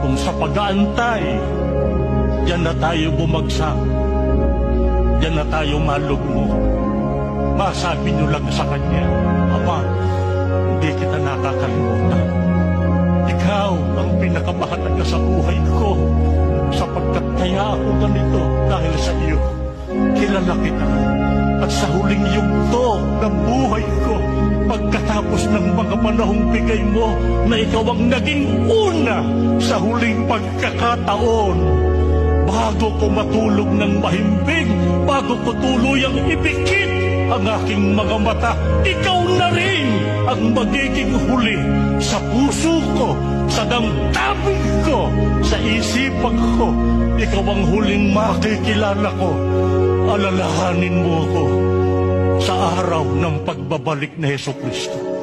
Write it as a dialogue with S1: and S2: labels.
S1: Kung sa pag-aantay, diyan na tayo bumagsak, diyan na tayo malugmok, masabi niyo lang sa Kanya, Ama, hindi kita nakakalimutan. Ikaw ang pinakamahalaga sa buhay ko, sapagkat kaya ako ganito dahil sa iyo. Kilala kita, at sa huling yugto ng buhay ko, pagkatapos ng mga panahong bigay mo na ikaw ang naging una sa huling pagkakataon, bago ko matulog ng mahimbing, bago ko tuluyang ipikit ang aking mga mata, ikaw na rin ang magiging huli sa puso ko, sa damdamin ko, sa isipan ko. Ikaw ang huling makikilala ko. Alalahanin mo ko sa araw ng pagbabalik ni Jesucristo.